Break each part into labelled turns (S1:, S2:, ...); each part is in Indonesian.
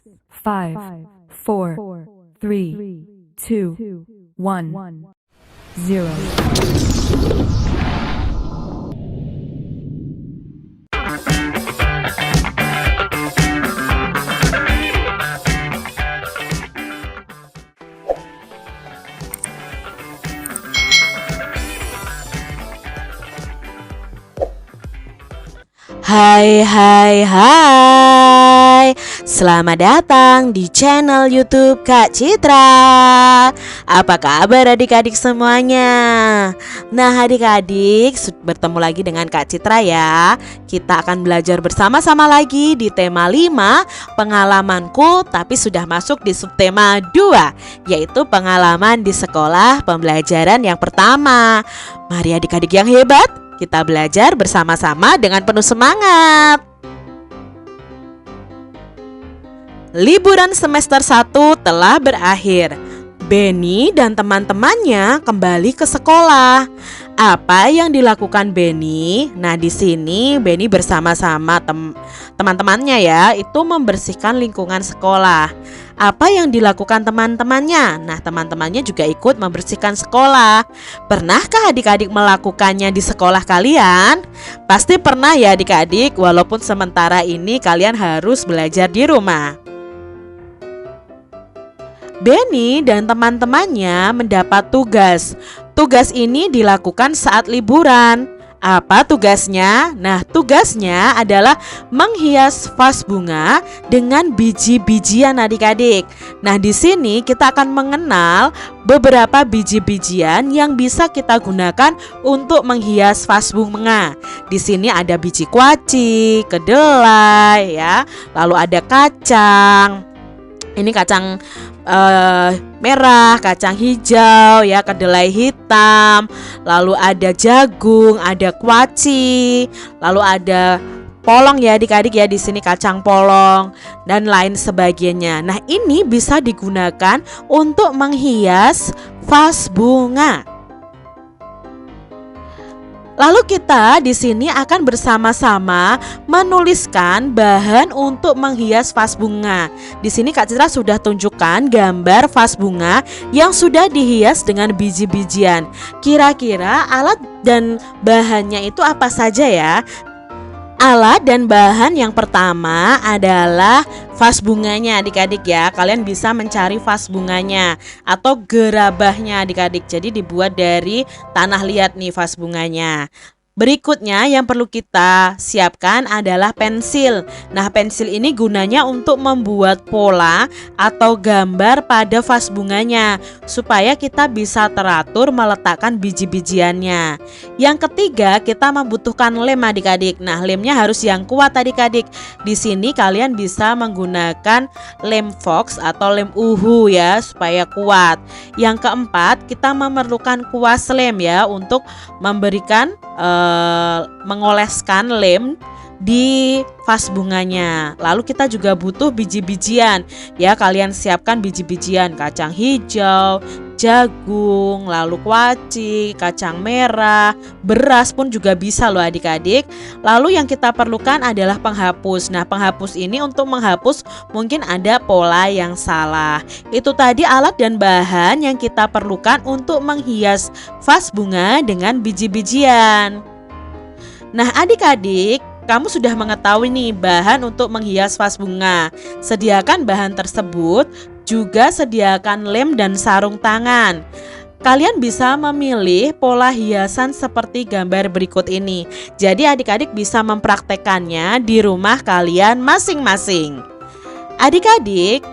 S1: 5, 4, 3, 2, 1, 0.
S2: Hai hai hai, selamat datang di channel YouTube Kak Citra. Apa kabar adik-adik semuanya? Nah adik-adik, bertemu lagi dengan Kak Citra ya. Kita akan belajar bersama-sama lagi di tema 5, pengalamanku, tapi sudah masuk di subtema 2, yaitu pengalaman di sekolah pembelajaran yang pertama. Mari adik-adik yang hebat, kita belajar bersama-sama dengan penuh semangat. Liburan semester 1 telah berakhir. Benny dan teman-temannya kembali ke sekolah. Apa yang dilakukan Benny? Nah, di sini Benny bersama-sama teman-temannya ya, itu membersihkan lingkungan sekolah. Apa yang dilakukan teman-temannya? Nah, teman-temannya juga ikut membersihkan sekolah. Pernahkah adik-adik melakukannya di sekolah kalian? Pasti pernah ya adik-adik, walaupun sementara ini kalian harus belajar di rumah. Benny dan teman-temannya mendapat tugas. Tugas ini dilakukan saat liburan. Apa tugasnya? Nah, tugasnya adalah menghias vas bunga dengan biji-bijian adik-adik. Nah, di sini kita akan mengenal beberapa biji-bijian yang bisa kita gunakan untuk menghias vas bunga. Di sini ada biji kuaci, kedelai ya, lalu ada kacang. Ini kacang merah, kacang hijau ya, kedelai hitam, lalu ada jagung, ada kuaci, lalu ada polong ya adik-adik ya, di sini kacang polong dan lain sebagainya. Nah, ini bisa digunakan untuk menghias vas bunga. Lalu kita di sini akan bersama-sama menuliskan bahan untuk menghias vas bunga. Di sini Kak Citra sudah tunjukkan gambar vas bunga yang sudah dihias dengan biji-bijian. Kira-kira alat dan bahannya itu apa saja ya? Alat dan bahan yang pertama adalah vas bunganya adik-adik ya. Kalian bisa mencari vas bunganya atau gerabahnya adik-adik. Jadi dibuat dari tanah liat nih vas bunganya. Berikutnya yang perlu kita siapkan adalah pensil. Nah, pensil ini gunanya untuk membuat pola atau gambar pada vas bunganya supaya kita bisa teratur meletakkan biji-bijiannya. Yang ketiga, kita membutuhkan lem adik-adik. Nah, lemnya harus yang kuat adik-adik. Di sini kalian bisa menggunakan lem fox atau lem uhu ya supaya kuat. Yang keempat, kita memerlukan kuas lem ya untuk memberikan mengoleskan lem di vas bunganya. Lalu kita juga butuh biji-bijian ya, kalian siapkan biji-bijian kacang hijau, jagung, lalu kuaci, kacang merah, beras pun juga bisa loh adik-adik. Lalu yang kita perlukan adalah penghapus. Nah, penghapus ini untuk menghapus mungkin ada pola yang salah. Itu tadi alat dan bahan yang kita perlukan untuk menghias vas bunga dengan biji-bijian. Nah adik-adik, kamu sudah mengetahui nih bahan untuk menghias vas bunga. Sediakan bahan tersebut, juga sediakan lem dan sarung tangan. Kalian bisa memilih pola hiasan seperti gambar berikut ini. Jadi adik-adik bisa mempraktekannya di rumah kalian masing-masing. Adik-adik,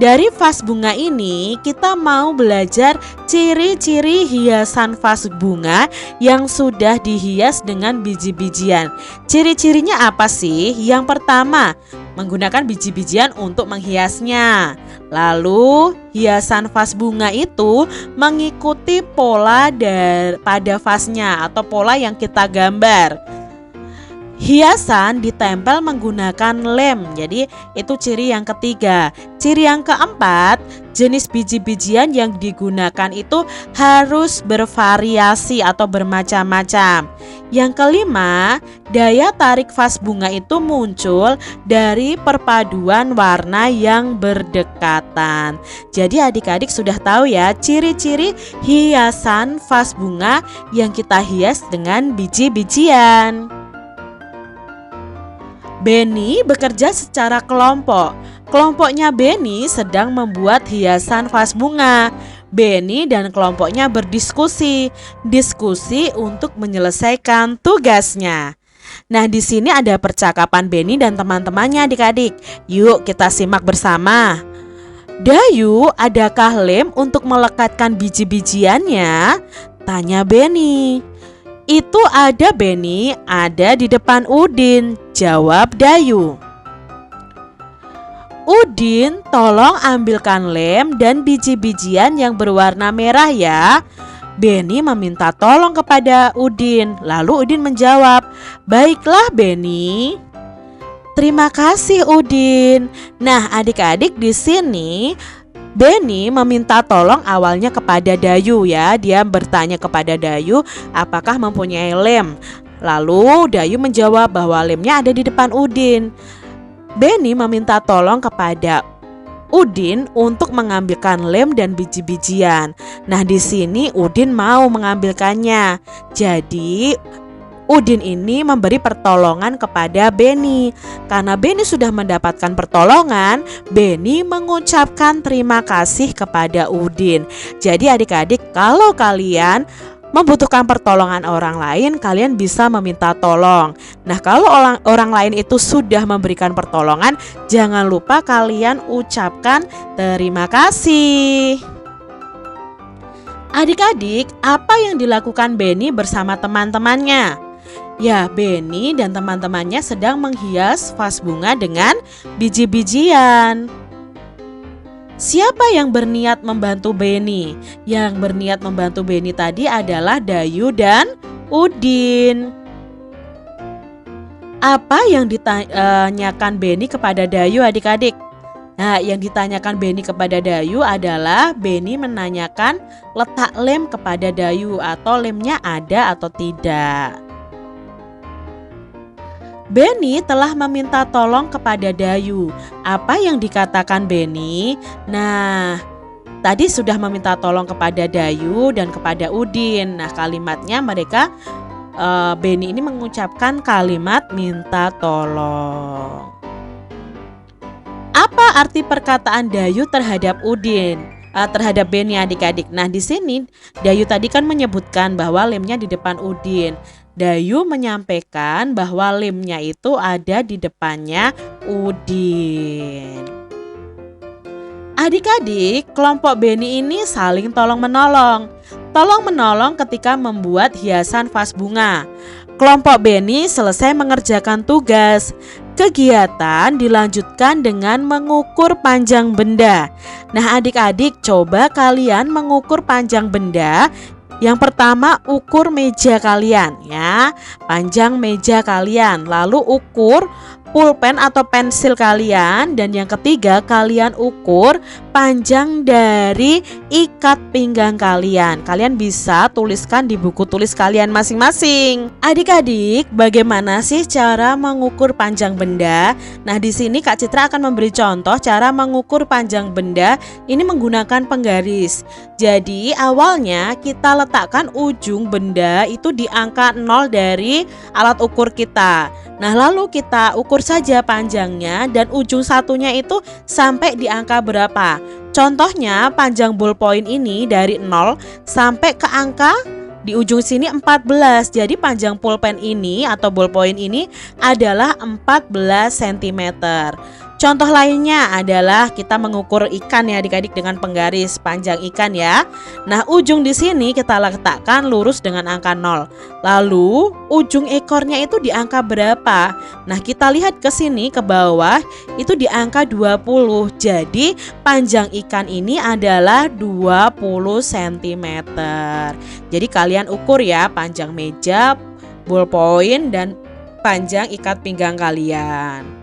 S2: dari vas bunga ini kita mau belajar ciri-ciri hiasan vas bunga yang sudah dihias dengan biji-bijian. Ciri-cirinya apa sih? Yang pertama, menggunakan biji-bijian untuk menghiasnya. Lalu hiasan vas bunga itu mengikuti pola pada vasnya atau pola yang kita gambar. Hiasan ditempel menggunakan lem. Jadi itu ciri yang ketiga. Ciri yang keempat, jenis biji-bijian yang digunakan itu harus bervariasi atau bermacam-macam. Yang kelima, daya tarik vas bunga itu muncul dari perpaduan warna yang berdekatan. Jadi adik-adik sudah tahu ya ciri-ciri hiasan vas bunga yang kita hias dengan biji-bijian. Benny bekerja secara kelompok. Kelompoknya Benny sedang membuat hiasan vas bunga. Benny dan kelompoknya berdiskusi untuk menyelesaikan tugasnya. Nah, di sini ada percakapan Benny dan teman-temannya adik-adik. Yuk kita simak bersama. Dayu, adakah lem untuk melekatkan biji-bijiannya? Tanya Benny. Itu ada Benny, ada di depan Udin, jawab Dayu. Udin, tolong ambilkan lem dan biji-bijian yang berwarna merah ya. Benny meminta tolong kepada Udin. Lalu Udin menjawab, baiklah Benny. Terima kasih Udin. Nah adik-adik di sini Benny meminta tolong awalnya kepada Dayu ya. Dia bertanya kepada Dayu apakah mempunyai lem. Lalu Dayu menjawab bahwa lemnya ada di depan Udin. Benny meminta tolong kepada Udin untuk mengambilkan lem dan biji-bijian. Nah, di sini Udin mau mengambilkannya. Jadi Udin ini memberi pertolongan kepada Benny. Karena Benny sudah mendapatkan pertolongan, Benny mengucapkan terima kasih kepada Udin. Jadi adik-adik, kalau kalian membutuhkan pertolongan orang lain, kalian bisa meminta tolong. Nah, kalau orang lain itu sudah memberikan pertolongan, jangan lupa kalian ucapkan terima kasih. Adik-adik, apa yang dilakukan Benny bersama teman-temannya? Ya, Benny dan teman-temannya sedang menghias vas bunga dengan biji-bijian. Siapa yang berniat membantu Benny? Yang berniat membantu Benny tadi adalah Dayu dan Udin. Apa yang ditanyakan Benny kepada Dayu adik-adik? Nah, yang ditanyakan Benny kepada Dayu adalah Benny menanyakan letak lem kepada Dayu atau lemnya ada atau tidak. Benny telah meminta tolong kepada Dayu. Apa yang dikatakan Benny? Nah, tadi sudah meminta tolong kepada Dayu dan kepada Udin. Nah, kalimatnya Benny ini mengucapkan kalimat minta tolong. Apa arti perkataan Dayu terhadap Udin? Terhadap Benny adik-adik. Nah, di sini Dayu tadi kan menyebutkan bahwa lemnya di depan Udin. Dayu menyampaikan bahwa lemnya itu ada di depannya Udin. Adik-adik, kelompok Benny ini saling tolong-menolong. Tolong-menolong ketika membuat hiasan vas bunga. Kelompok Benny selesai mengerjakan tugas. Kegiatan dilanjutkan dengan mengukur panjang benda. Nah, adik-adik, coba kalian mengukur panjang benda. Yang pertama, ukur meja kalian ya, panjang meja kalian. Lalu ukur pulpen atau pensil kalian. Dan yang ketiga, kalian ukur panjang dari ikat pinggang kalian. Kalian bisa tuliskan di buku tulis kalian masing-masing. Adik-adik, bagaimana sih cara mengukur panjang benda? Nah, di sini Kak Citra akan memberi contoh cara mengukur panjang benda ini menggunakan penggaris. Jadi, awalnya kita letakkan ujung benda itu di angka 0 dari alat ukur kita. Nah, lalu kita ukur saja panjangnya dan ujung satunya itu sampai di angka berapa. Contohnya panjang ballpoint ini dari 0 sampai ke angka di ujung sini 14. Jadi panjang pulpen ini atau ballpoint ini adalah 14 cm. Contoh lainnya adalah kita mengukur ikan ya adik-adik dengan penggaris panjang ikan ya. Nah, ujung di sini kita letakkan lurus dengan angka 0. Lalu ujung ekornya itu di angka berapa? Nah, kita lihat ke sini ke bawah itu di angka 20. Jadi panjang ikan ini adalah 20 cm. Jadi kalian ukur ya panjang meja, ballpoint dan panjang ikat pinggang kalian.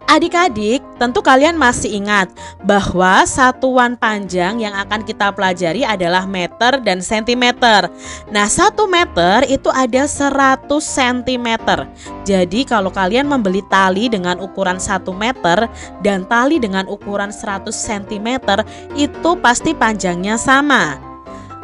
S2: Adik-adik, tentu kalian masih ingat bahwa satuan panjang yang akan kita pelajari adalah meter dan sentimeter. Nah, 1 meter itu ada 100 sentimeter. Jadi kalau kalian membeli tali dengan ukuran 1 meter dan tali dengan ukuran 100 sentimeter, itu pasti panjangnya sama.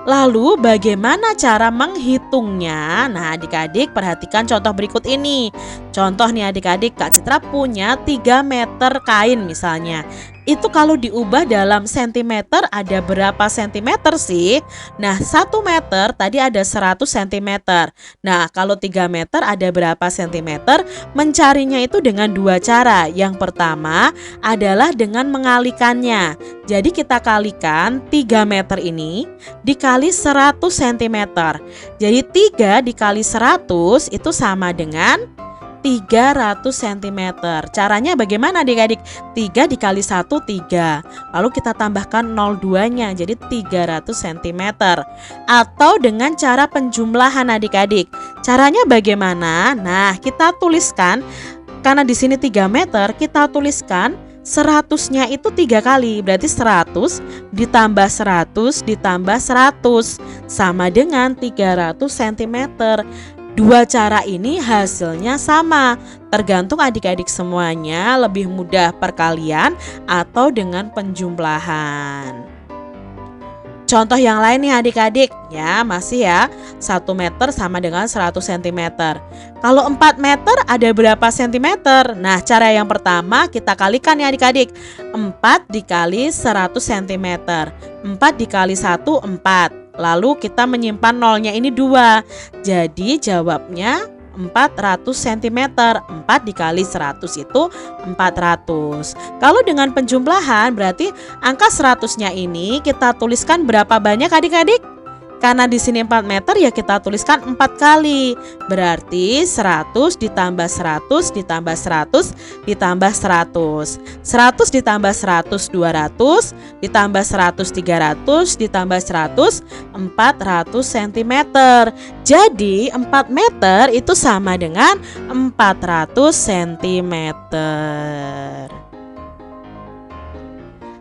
S2: Lalu bagaimana cara menghitungnya? Nah, adik-adik perhatikan contoh berikut ini. Contoh nih adik-adik, Kak Citra punya 3 meter kain misalnya. Itu kalau diubah dalam sentimeter ada berapa sentimeter sih? Nah, 1 meter tadi ada 100 sentimeter. Nah, kalau 3 meter ada berapa sentimeter? Mencarinya itu dengan 2 cara. Yang pertama adalah dengan mengalikannya. Jadi kita kalikan 3 meter ini dikali 100 cm. Jadi 3 dikali 100 itu sama dengan 300 cm. Caranya bagaimana adik-adik? 3 dikali 1 3. Lalu kita tambahkan 02-nya jadi 300 cm. Atau dengan cara penjumlahan adik-adik. Caranya bagaimana? Nah, kita tuliskan, karena di sini 3 meter, kita tuliskan 100-nya itu 3 kali. Berarti 100 ditambah 100 ditambah 100 sama dengan 300 cm. Dua cara ini hasilnya sama, tergantung adik-adik semuanya lebih mudah perkalian atau dengan penjumlahan. Contoh yang lain nih adik-adik, ya masih ya, 1 meter sama dengan 100 cm. Kalau 4 meter ada berapa sentimeter? Nah, cara yang pertama kita kalikan ya adik-adik. 4 dikali 100 cm. 4 dikali 1 4. Lalu kita menyimpan nolnya ini 2. Jadi jawabnya 400 cm. 4 dikali 100 itu 400. Kalau dengan penjumlahan berarti angka 100-nya ini kita tuliskan berapa banyak adik-adik? Karena di sini 4 meter ya kita tuliskan 4 kali. Berarti 100 ditambah 100 ditambah 100 ditambah 100. 100 ditambah 100 200 ditambah 100 300 ditambah 100 400 cm. Jadi 4 meter itu sama dengan 400 cm.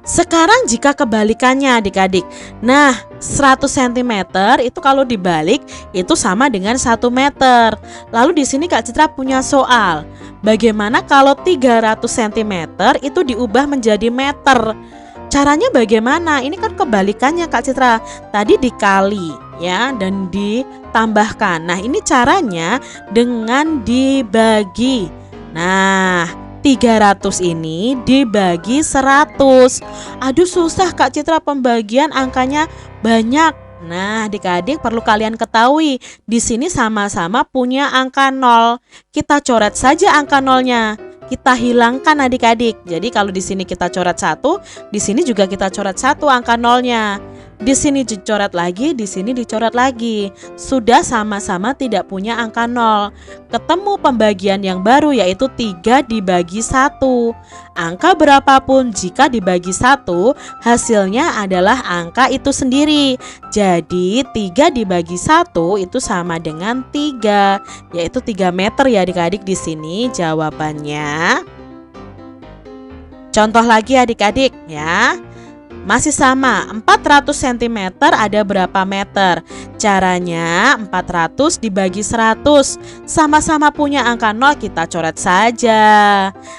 S2: Sekarang jika kebalikannya adik-adik. Nah, 100 cm itu kalau dibalik itu sama dengan 1 meter. Lalu di sini Kak Citra punya soal. Bagaimana kalau 300 cm itu diubah menjadi meter? Caranya bagaimana? Ini kan kebalikannya Kak Citra. Tadi dikali ya dan ditambahkan. Nah, ini caranya dengan dibagi. Nah, 300 ini dibagi 100. Aduh susah Kak Citra, pembagian angkanya banyak. Nah, adik-adik perlu kalian ketahui, di sini sama-sama punya angka 0. Kita coret saja angka 0-nya. Kita hilangkan adik-adik. Jadi kalau di sini kita coret 1, di sini juga kita coret 1 angka 0-nya. Di sini dicoret lagi, di sini dicoret lagi. Sudah sama-sama tidak punya angka 0. Ketemu pembagian yang baru yaitu 3 dibagi 1. Angka berapapun jika dibagi 1, hasilnya adalah angka itu sendiri. Jadi 3 dibagi 1 itu sama dengan 3, yaitu 3 meter ya adik-adik di sini jawabannya. Contoh lagi adik-adik ya. Masih sama, 400 cm ada berapa meter? Caranya 400 dibagi 100. Sama-sama punya angka 0, kita coret saja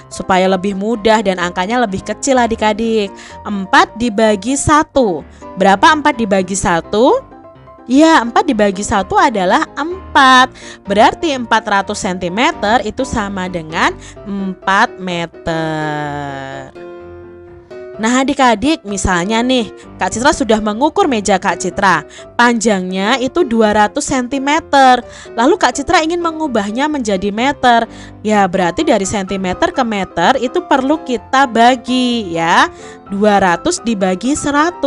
S2: supaya lebih mudah dan angkanya lebih kecil adik-adik. 4 dibagi 1. Berapa 4 dibagi 1? Ya, 4 dibagi 1 adalah 4. Berarti 400 cm itu sama dengan 4 meter. Nah adik-adik, misalnya nih Kak Citra sudah mengukur meja Kak Citra. Panjangnya itu 200 cm. Lalu Kak Citra ingin mengubahnya menjadi meter. Ya berarti dari cm ke meter itu perlu kita bagi ya. 200 dibagi 100.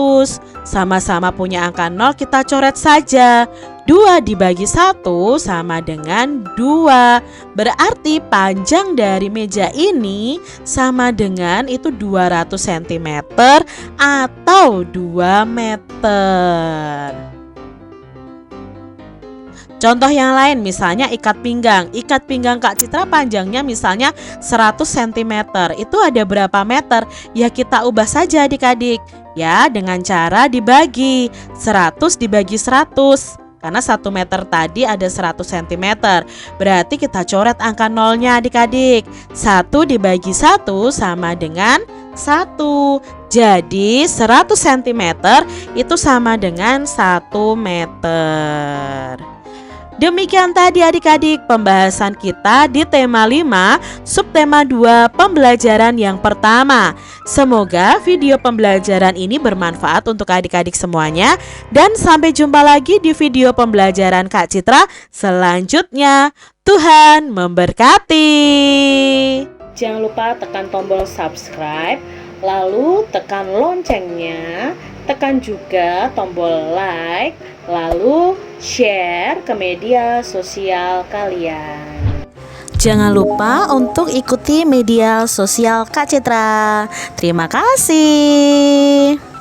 S2: Sama-sama punya angka 0, kita coret saja. 2 dibagi 1 sama dengan 2. Berarti panjang dari meja ini sama dengan itu 200 cm atau 2 meter. Contoh yang lain misalnya ikat pinggang. Ikat pinggang Kak Citra panjangnya misalnya 100 cm. Itu ada berapa meter? Ya kita ubah saja adik-adik. Ya dengan cara dibagi. 100 dibagi 100. Karena 1 meter tadi ada 100 cm. Berarti kita coret angka nolnya adik-adik. 1 dibagi 1 sama dengan 1. Jadi 100 cm itu sama dengan 1 meter. Demikian tadi adik-adik pembahasan kita di tema 5, subtema 2 pembelajaran yang pertama. Semoga video pembelajaran ini bermanfaat untuk adik-adik semuanya. Dan sampai jumpa lagi di video pembelajaran Kak Citra selanjutnya. Tuhan memberkati. Jangan lupa tekan tombol subscribe, lalu tekan loncengnya, tekan juga tombol like, lalu share ke media sosial kalian.
S3: Jangan lupa untuk ikuti media sosial Kak Citra. Terima kasih.